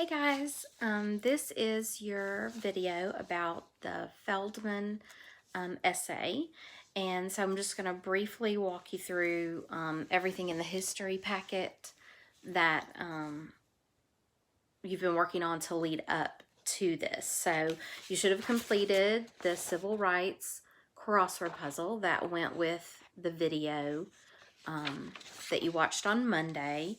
Hey guys, this is your video about the Feldman essay, and so I'm just going to briefly walk you through everything in the history packet that you've been working on to lead up to this. So you should have completed the civil rights crossword puzzle that went with the video that you watched on Monday.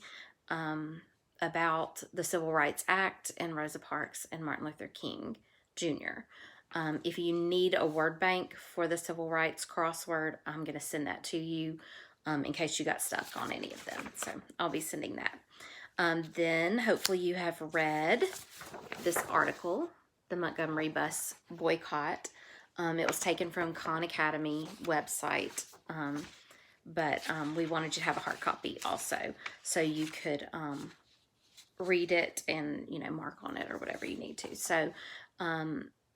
About the Civil Rights Act and Rosa Parks and Martin Luther King Jr. If you need a word bank for the civil rights crossword, I'm going to send that to you in case you got stuck on any of them. So I'll be sending that. Then hopefully you have read this article, the Montgomery Bus Boycott. It was taken from Khan Academy website. But we wanted you to have a hard copy also, so you could read it and, mark on it or whatever you need to. So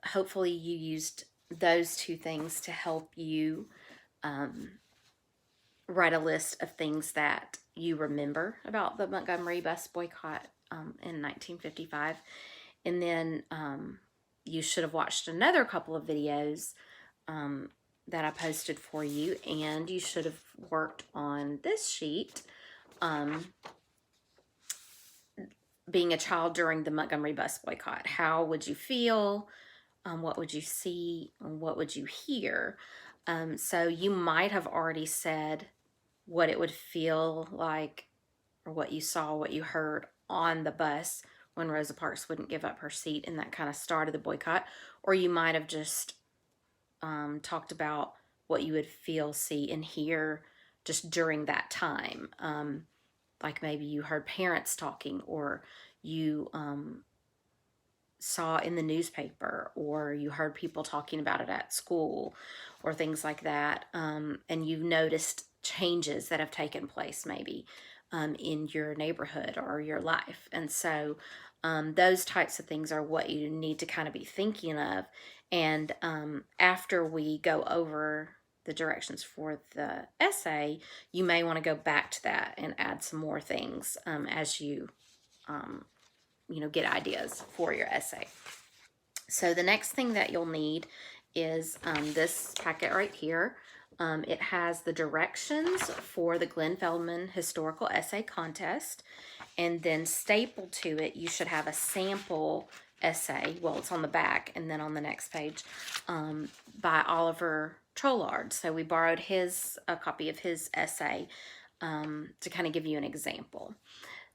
hopefully you used those two things to help you write a list of things that you remember about the Montgomery bus boycott in 1955. And then you should have watched another couple of videos that I posted for you, and you should have worked on this sheet, being a child during the Montgomery bus boycott. How would you feel? What would you see? What would you hear? So you might have already said what it would feel like, or what you saw, what you heard on the bus when Rosa Parks wouldn't give up her seat, and that kind of started the boycott. Or you might have just talked about what you would feel, see, and hear just during that time. Like maybe you heard parents talking, or you saw in the newspaper, or you heard people talking about it at school, or things like that. And you've noticed changes that have taken place maybe in your neighborhood or your life. And so those types of things are what you need to kind of be thinking of. And after we go over the directions for the essay, you may want to go back to that and add some more things as you, get ideas for your essay. So the next thing that you'll need is this packet right here. It has the directions for the Glenn Feldman Historical Essay Contest, and then stapled to it you should have a sample essay. Well, it's on the back, and then on the next page, by Oliver Trollard. So we borrowed a copy of his essay to kind of give you an example.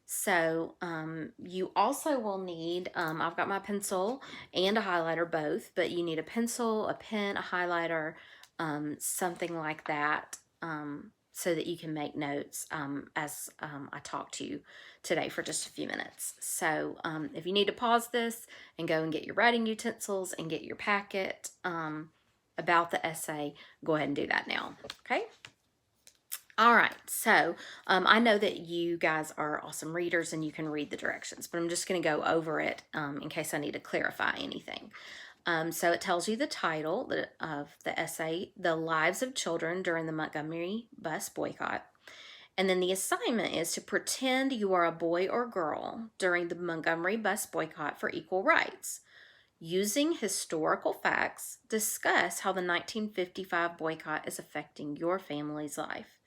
So you also will need, I've got my pencil and a highlighter both, but you need a pencil, a pen, a highlighter, something like that, so that you can make notes as I talk to you today for just a few minutes. So if you need to pause this and go and get your writing utensils and get your packet about the essay, go ahead and do that now, okay? All right, so I know that you guys are awesome readers and you can read the directions, but I'm just going to go over it in case I need to clarify anything. So it tells you the title of the essay, The Lives of Children During the Montgomery Bus Boycott. And then the assignment is to pretend you are a boy or girl during the Montgomery Bus Boycott for Equal Rights. Using historical facts, discuss how the 1955 boycott is affecting your family's life.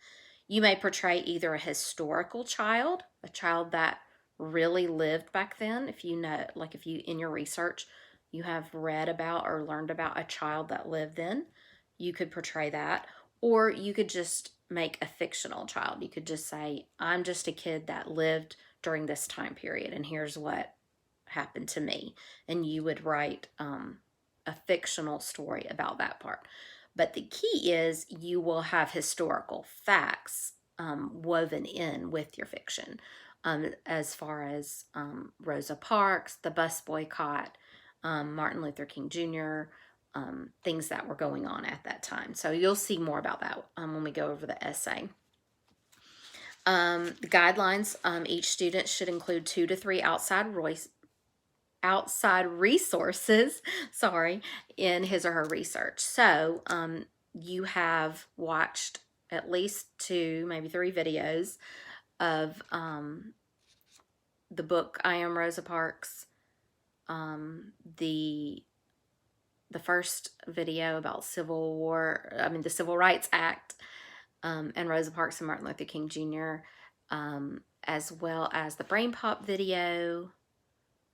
You may portray either a historical child, a child that really lived back then. If you know, like if you, in your research, you have read about or learned about a child that lived then, you could portray that. Or you could just make a fictional child. You could just say, I'm just a kid that lived during this time period, and here's what happened to me. And you would write a fictional story about that part. But the key is you will have historical facts woven in with your fiction, as far as Rosa Parks, the bus boycott, Martin Luther King Jr., things that were going on at that time. So you'll see more about that when we go over the essay. The guidelines, each student should include 2 to 3 outside resources, in his or her research. So you have watched at least 2, maybe 3 videos of the book I Am Rosa Parks, the first video about the Civil Rights Act, and Rosa Parks and Martin Luther King Jr., as well as the Brain Pop video.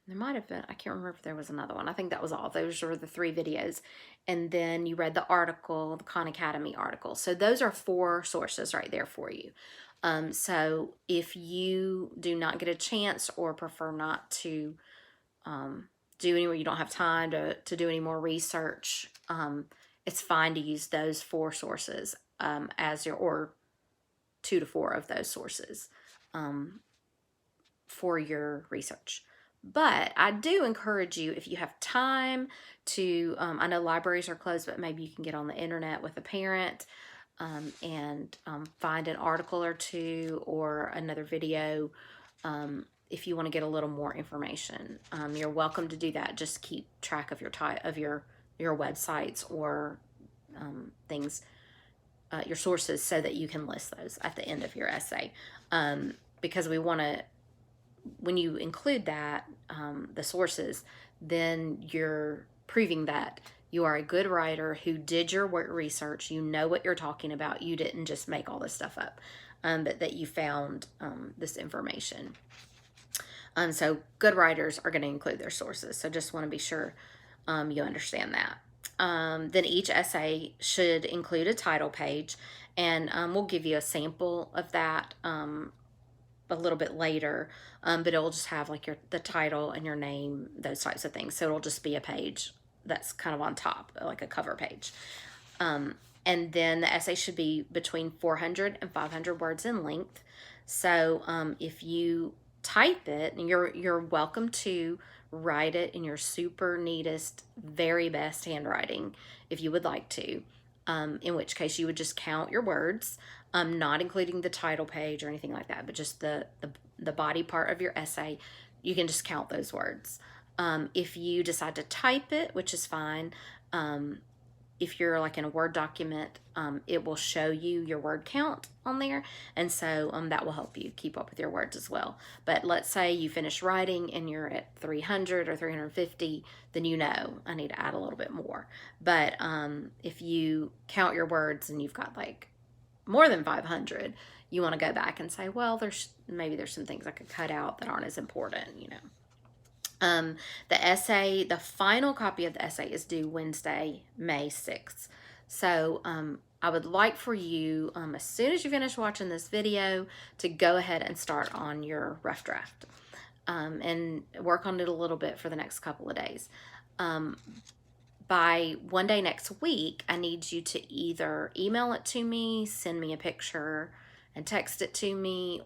There might have been, I can't remember if there was another one. I think that was all. Those were the 3 videos. And then you read the article, the Khan Academy article. So those are 4 sources right there for you. So if you do not get a chance or prefer not to do anywhere, you don't have time to do any more research, it's fine to use those 4 sources as or 2 to 4 of those sources for your research. But I do encourage you, if you have time to, I know libraries are closed, but maybe you can get on the internet with a parent and find an article or 2 or another video if you want to get a little more information. You're welcome to do that. Just keep track of your websites or things, your sources, so that you can list those at the end of your essay. Because we want to, when you include that, the sources, then you're proving that you are a good writer who did your research. You know what you're talking about. You didn't just make all this stuff up, but that you found this information. So good writers are going to include their sources. So just want to be sure you understand that. Then each essay should include a title page, and we'll give you a sample of that a little bit later, but it'll just have like the title and your name, those types of things. So it'll just be a page that's kind of on top, like a cover page. And then the essay should be between 400 and 500 words in length. So if you type it, and you're welcome to write it in your super neatest, very best handwriting if you would like to, in which case you would just count your words, not including the title page or anything like that, but just the body part of your essay. You can just count those words. If you decide to type it, which is fine, if you're like in a Word document, it will show you your word count on there, and so that will help you keep up with your words as well. But let's say you finish writing and you're at 300 or 350, then you know I need to add a little bit more. But if you count your words and you've got like more than 500, you want to go back and say, well, there's some things I could cut out that aren't as important, you know. The final copy of the essay is due Wednesday, May 6th. So I would like for you, as soon as you finish watching this video, to go ahead and start on your rough draft and work on it a little bit for the next couple of days. By one day next week, I need you to either email it to me, send me a picture, and text it to me,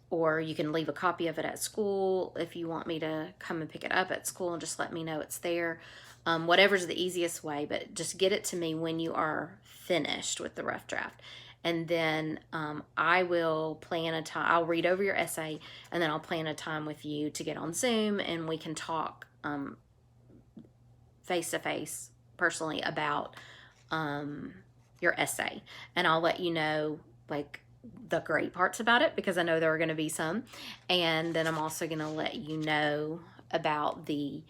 or you can leave a copy of it at school if you want me to come and pick it up at school and just let me know it's there. Whatever's the easiest way, but just get it to me when you are finished with the rough draft. And then I will plan a time. I'll read over your essay, and then I'll plan a time with you to get on Zoom, and we can talk face-to-face, personally, about your essay. And I'll let you know, like, the great parts about it, because I know there are going to be some. And then I'm also going to let you know about the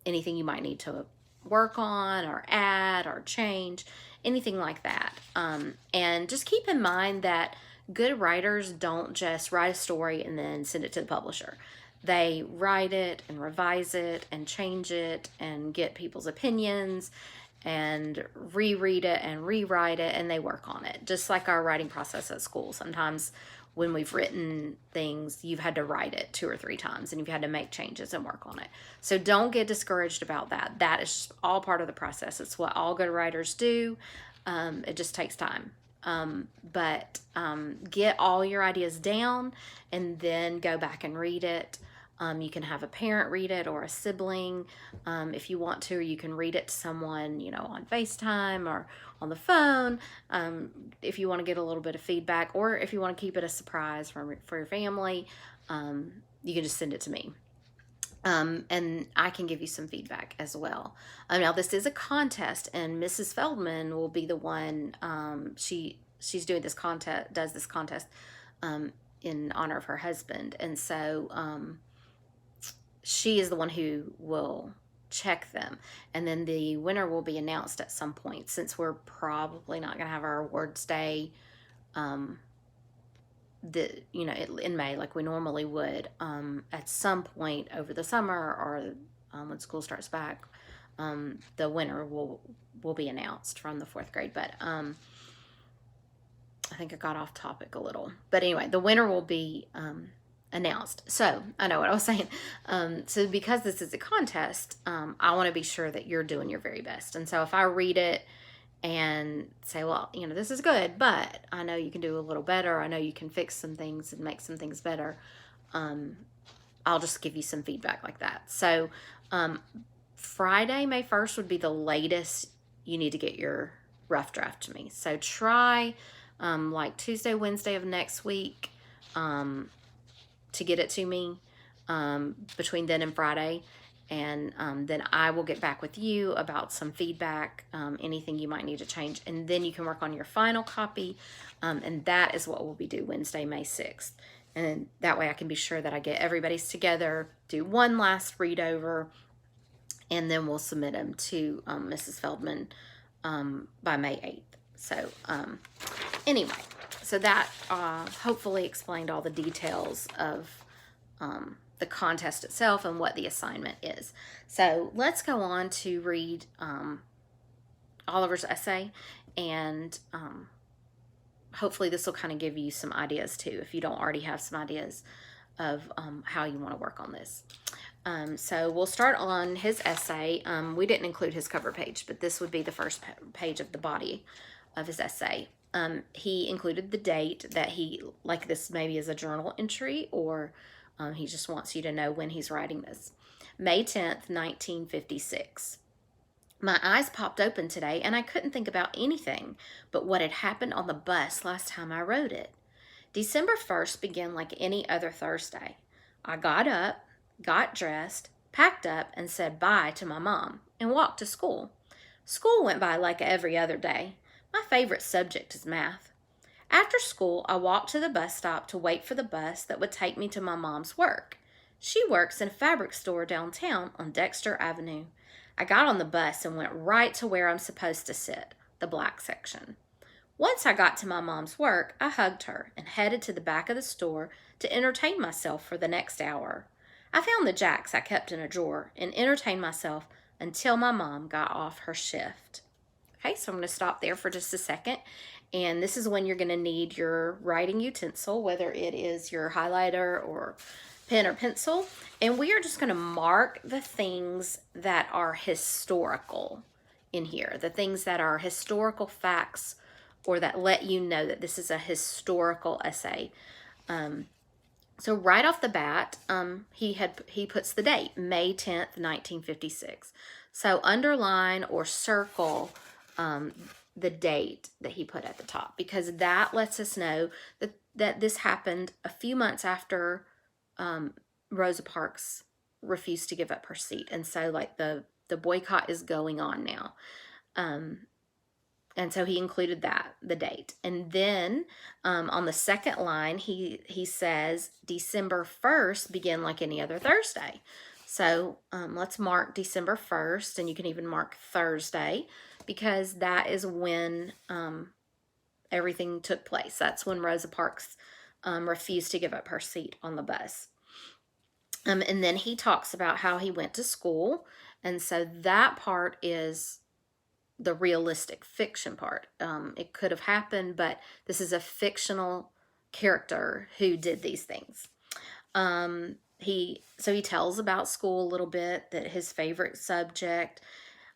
anything you might need to work on or add or change, anything like that. And just keep in mind that good writers don't just write a story and then send it to the publisher. They write it and revise it and change it and get people's opinions and reread it and rewrite it, and they work on it. Just like our writing process at school. Sometimes when we've written things, you've had to write it 2 or 3 times, and you've had to make changes and work on it. So don't get discouraged about that. That is just all part of the process. It's what all good writers do. It just takes time. But get all your ideas down and then go back and read it. You can have a parent read it or a sibling if you want to, or you can read it to someone, on FaceTime or on the phone if you want to get a little bit of feedback, or if you want to keep it a surprise for your family, you can just send it to me. And I can give you some feedback as well. Now, this is a contest, and Mrs. Feldman will be the one, she's doing this contest, does this contest in honor of her husband. And so she is the one who will check them. And then the winner will be announced at some point, since we're probably not going to have our awards day in May like we normally would. At some point over the summer, or when school starts back, the winner will be announced from the 4th grade. But I think I got off topic a little. But anyway, the winner will be announced. So I know what I was saying. So because this is a contest, I want to be sure that you're doing your very best. And so if I read it and say, well, this is good, but I know you can do a little better, I know you can fix some things and make some things better, I'll just give you some feedback like that. So Friday, May 1st would be the latest you need to get your rough draft to me. So try like Tuesday, Wednesday of next week to get it to me between then and Friday. And then I will get back with you about some feedback, anything you might need to change. And then you can work on your final copy. And that is what will be due Wednesday, May 6th. And that way I can be sure that I get everybody's together, do one last read over, and then we'll submit them to Mrs. Feldman by May 8th. So anyway, so that hopefully explained all the details of the contest itself and what the assignment is. So let's go on to read Oliver's essay, and hopefully this will kind of give you some ideas too, if you don't already have some ideas of how you want to work on this. So we'll start on his essay. We didn't include his cover page, but this would be the first page of the body of his essay. He included the date that he, like this maybe is a journal entry, or he just wants you to know when he's writing this. May 10th, 1956. My eyes popped open today, and I couldn't think about anything but what had happened on the bus last time I rode it. December 1st began like any other Thursday. I got up, got dressed, packed up, and said bye to my mom, and walked to school. School went by like every other day. My favorite subject is math. After school, I walked to the bus stop to wait for the bus that would take me to my mom's work. She works in a fabric store downtown on Dexter Avenue. I got on the bus and went right to where I'm supposed to sit, the black section. Once I got to my mom's work, I hugged her and headed to the back of the store to entertain myself for the next hour. I found the jacks I kept in a drawer and entertained myself until my mom got off her shift. Okay, so I'm going to stop there for just a second. And this is when you're going to need your writing utensil, whether it is your highlighter or pen or pencil. And we are just going to mark the things that are historical in here, the things that are historical facts, or that let you know that this is a historical essay. So right off the bat, he puts the date, May 10th, 1956. So underline or circle the date that he put at the top, because that lets us know that this happened a few months after Rosa Parks refused to give up her seat. And so like the boycott is going on now. And so he included the date. And then on the second line, he says December 1st began like any other Thursday. So let's mark December 1st, and you can even mark Thursday, because that is when everything took place. That's when Rosa Parks refused to give up her seat on the bus. And then he talks about how he went to school. And so that part is the realistic fiction part. It could have happened, but this is a fictional character who did these things. He tells about school a little bit, that his favorite subject,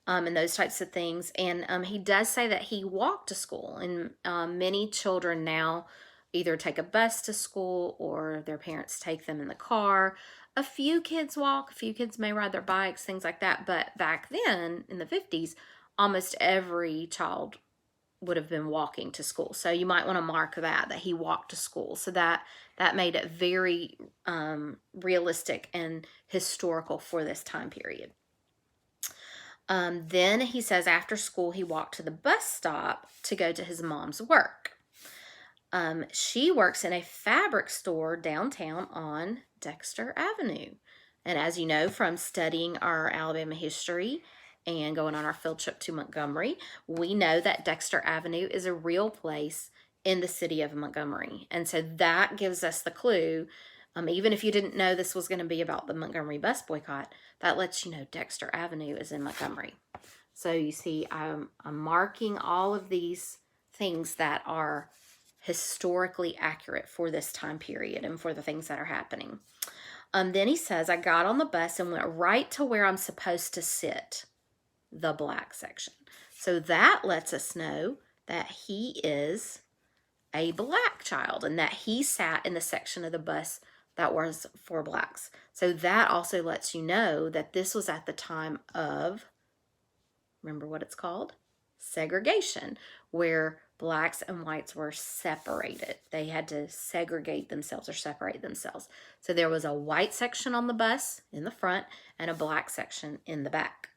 and those types of things. And he does say that he walked to school, and many children now either take a bus to school or their parents take them in the car. A few kids walk, a few kids may ride their bikes, things like that. But back then, in the 50s, almost every child would have been walking to school. So you might want to mark that he walked to school. So that made it very realistic and historical for this time period. Then he says after school, he walked to the bus stop to go to his mom's work. She works in a fabric store downtown on Dexter Avenue. And as you know from studying our Alabama history and going on our field trip to Montgomery, we know that Dexter Avenue is a real place in the city of Montgomery. And so that gives us the clue. Even if you didn't know this was going to be about the Montgomery bus boycott, that lets you know Dexter Avenue is in Montgomery. So you see, I'm marking all of these things that are historically accurate for this time period and for the things that are happening. Then he says, I got on the bus and went right to where I'm supposed to sit, the black section. So that lets us know that he is a black child and that he sat in the section of the bus that was for blacks. So that also lets you know that this was at the time of, remember what it's called? Segregation, where blacks and whites were separated. They had to segregate themselves or separate themselves. So there was a white section on the bus in the front and a black section in the back.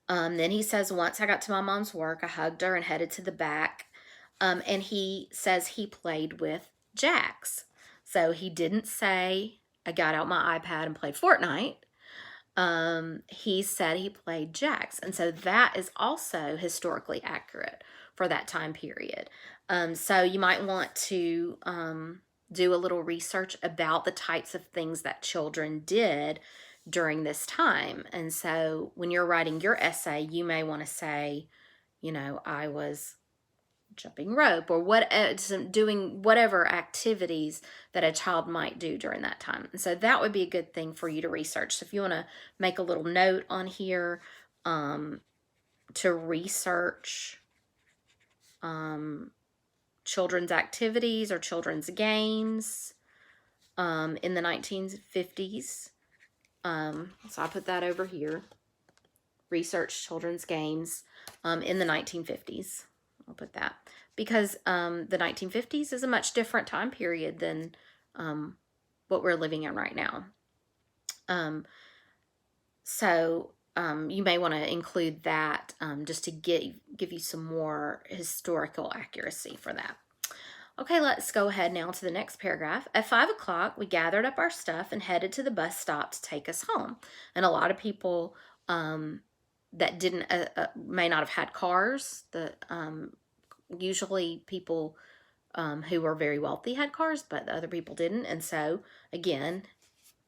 Then he says, once I got to my mom's work, I hugged her and headed to the back. And he says he played with jacks. So he didn't say, I got out my iPad and played Fortnite. He said he played jacks. And so that is also historically accurate for that time period. So you might want to do a little research about the types of things that children did during this time. And so when you're writing your essay, you may want to say, you know, I was jumping rope or doing whatever activities that a child might do during that time. And so that would be a good thing for you to research. So if you want to make a little note on here to research children's activities or children's games in the 1950s. So I put that over here. Research children's games in the 1950s. I'll put that because the 1950s is a much different time period than what we're living in right now. So you may want to include that just to give you some more historical accuracy for that. Okay, let's go ahead now to the next paragraph. At 5 o'clock, we gathered up our stuff and headed to the bus stop to take us home. And a lot of people that didn't may not have had cars. Usually people who were very wealthy had cars, but the other people didn't. And so again,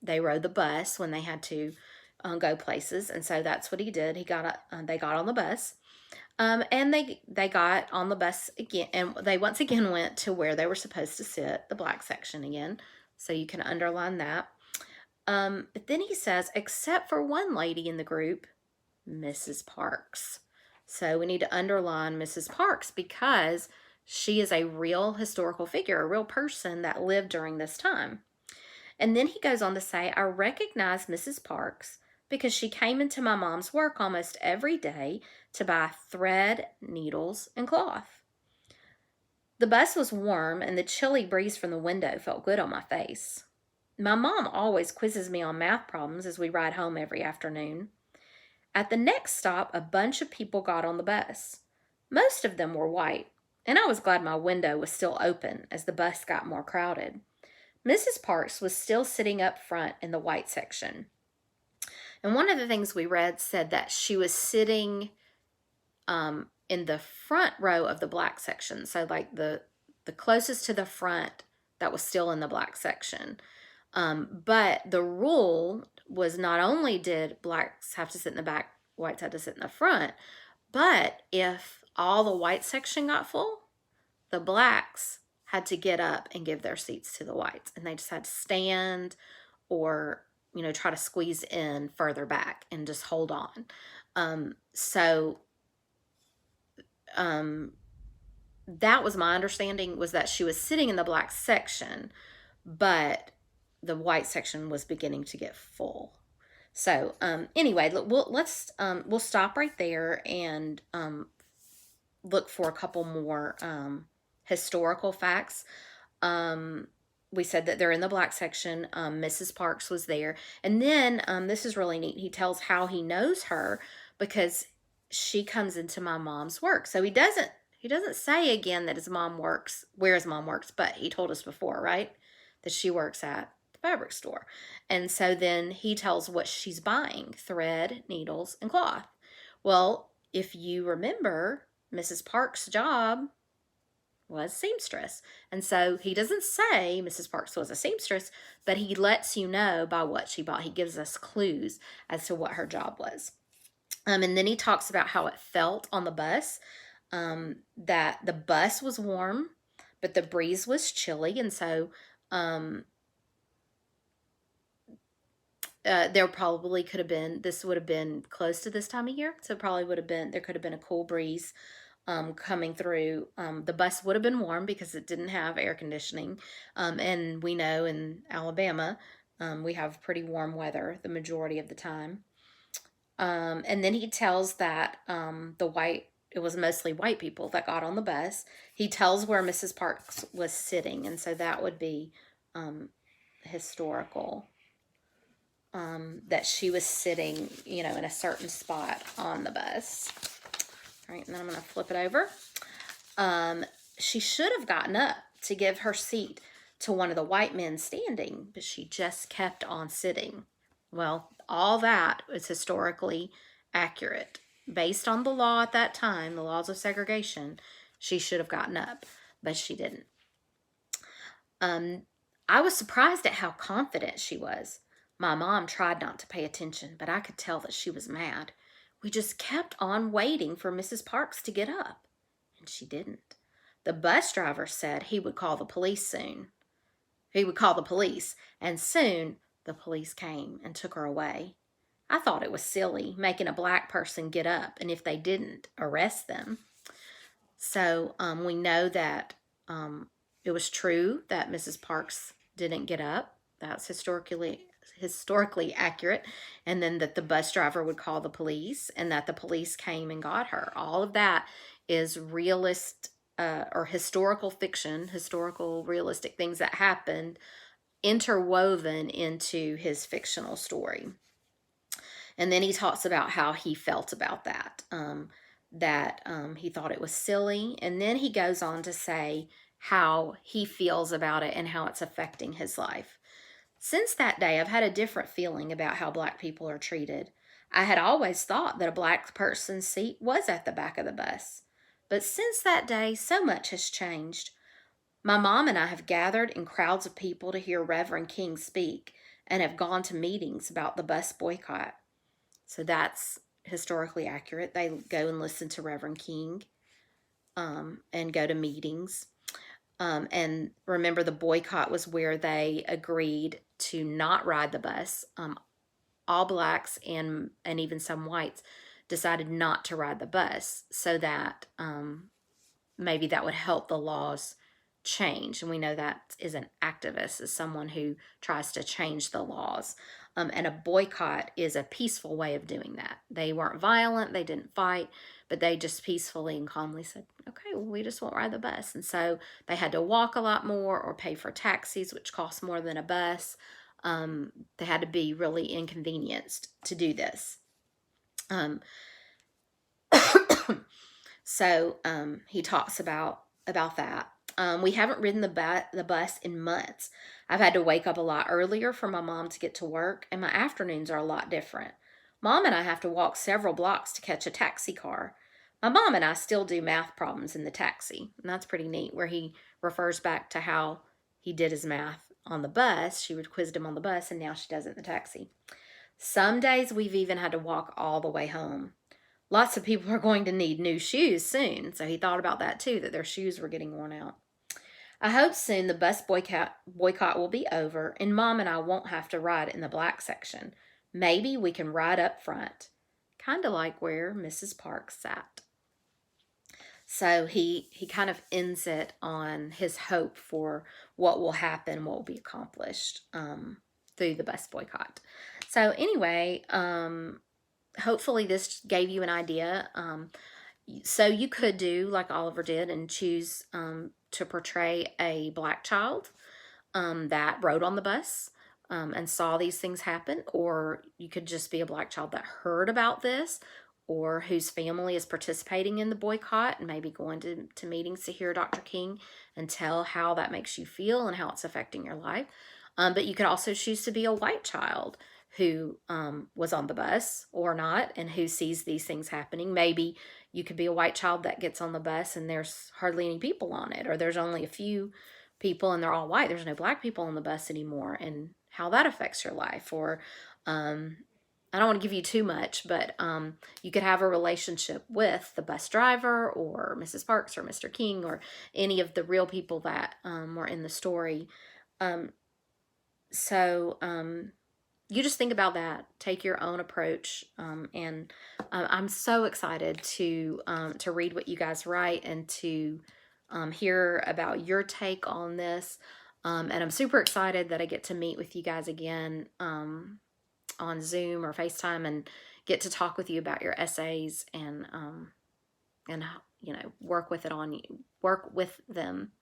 they rode the bus when they had to go places. And so that's what he did. They got on the bus. And they got on the bus again, and they once again went to where they were supposed to sit, the black section again. So you can underline that. But then he says, except for one lady in the group, Mrs. Parks. So we need to underline Mrs. Parks because she is a real historical figure, a real person that lived during this time. And then he goes on to say, I recognize Mrs. Parks because she came into my mom's work almost every day to buy thread, needles, and cloth. The bus was warm and the chilly breeze from the window felt good on my face. My mom always quizzes me on math problems as we ride home every afternoon. At the next stop, a bunch of people got on the bus. Most of them were white, and I was glad my window was still open as the bus got more crowded. Mrs. Parks was still sitting up front in the white section. And one of the things we read said that she was sitting in the front row of the black section. So like the closest to the front that was still in the black section. But the rule was not only did blacks have to sit in the back, whites had to sit in the front, but if all the white section got full, the blacks had to get up and give their seats to the whites. And they just had to stand or, you know, try to squeeze in further back and just hold on. That was my understanding, was that she was sitting in the black section, but the white section was beginning to get full. So anyway, we'll stop right there and look for a couple more historical facts. We said that they're in the black section. Mrs. Parks was there. And then this is really neat. He tells how he knows her because she comes into my mom's work. So he doesn't He doesn't say again that his mom works, where his mom works, but he told us before, right? That she works at the fabric store. And so then he tells what she's buying: thread, needles, and cloth. Well, if you remember, Mrs. Parks' job was seamstress. And so he doesn't say Mrs. Parks was a seamstress, but he lets you know by what she bought. He gives us clues as to what her job was. And then he talks about how it felt on the bus, that the bus was warm, but the breeze was chilly. And so there probably could have been, this would have been close to this time of year. So probably would have been, there could have been a cool breeze coming through. The bus would have been warm because it didn't have air conditioning. And we know in Alabama, we have pretty warm weather the majority of the time. And then he tells that it was mostly white people that got on the bus. He tells where Mrs. Parks was sitting, and so that would be historical. That she was sitting, in a certain spot on the bus. All right, and then I'm going to flip it over. She should have gotten up to give her seat to one of the white men standing, but she just kept on sitting. Well, all that is historically accurate. Based on the law at that time, the laws of segregation, she should have gotten up, but she didn't. I was surprised at how confident she was. My mom tried not to pay attention, but I could tell that she was mad. We just kept on waiting for Mrs. Parks to get up, and she didn't. The bus driver said he would call the police soon. He would call the police, and soon the police came and took her away. I thought it was silly making a black person get up, and if they didn't, arrest them. So we know that it was true that Mrs. Parks didn't get up. That's historically accurate. And then that the bus driver would call the police, and that the police came and got her. All of that is realist or historical fiction, historical realistic things that happened, interwoven into his fictional story. And then he talks about how he felt about that, he thought it was silly. And then he goes on to say how he feels about it and how it's affecting his life. Since that day, I've had a different feeling about how black people are treated. I had always thought that a black person's seat was at the back of the bus. But since that day, so much has changed. My mom and I have gathered in crowds of people to hear Reverend King speak and have gone to meetings about the bus boycott. So that's historically accurate. They go and listen to Reverend King and go to meetings. And remember, the boycott was where they agreed to not ride the bus. All blacks and even some whites decided not to ride the bus so that maybe that would help the laws change. And we know that is an activist, is someone who tries to change the laws. And a boycott is a peaceful way of doing that. They weren't violent, they didn't fight, but they just peacefully and calmly said, okay, well, we just won't ride the bus. And so they had to walk a lot more or pay for taxis, which cost more than a bus. They had to be really inconvenienced to do this. So he talks about that. We haven't ridden the bus in months. I've had to wake up a lot earlier for my mom to get to work, and my afternoons are a lot different. Mom and I have to walk several blocks to catch a taxi car. My mom and I still do math problems in the taxi, and that's pretty neat, where he refers back to how he did his math on the bus. She would quiz him on the bus, and now she does it in the taxi. Some days we've even had to walk all the way home. Lots of people are going to need new shoes soon, so he thought about that too, that their shoes were getting worn out. I hope soon the bus boycott will be over and Mom and I won't have to ride in the black section. Maybe we can ride up front, kind of like where Mrs. Parks sat. So he kind of ends it on his hope for what will happen, what will be accomplished through the bus boycott. So anyway, hopefully this gave you an idea. So you could do like Oliver did and choose to portray a black child that rode on the bus and saw these things happen, or you could just be a black child that heard about this, or whose family is participating in the boycott and maybe going to meetings to hear Dr. King and tell how that makes you feel and how it's affecting your life. But you could also choose to be a white child who was on the bus or not and who sees these things happening. Maybe you could be a white child that gets on the bus and there's hardly any people on it, or there's only a few people and they're all white. There's no black people on the bus anymore, and how that affects your life. Or I don't want to give you too much, but you could have a relationship with the bus driver or Mrs. Parks or Mr. King or any of the real people that were in the story. So you just think about that. Take your own approach, and I'm so excited to read what you guys write and to hear about your take on this. And I'm super excited that I get to meet with you guys again on Zoom or FaceTime and get to talk with you about your essays and work with them.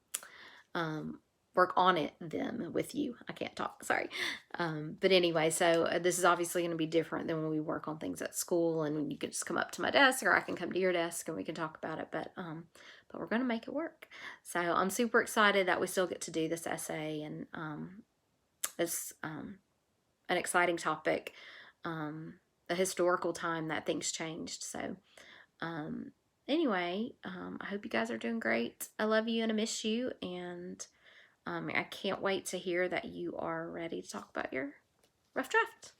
Work on them with you. I can't talk, sorry. But anyway, so this is obviously going to be different than when we work on things at school and you can just come up to my desk or I can come to your desk and we can talk about it. But we're going to make it work. So I'm super excited that we still get to do this essay, and it's an exciting topic, a historical time that things changed. So anyway, I hope you guys are doing great. I love you and I miss you, and I can't wait to hear that you are ready to talk about your rough draft.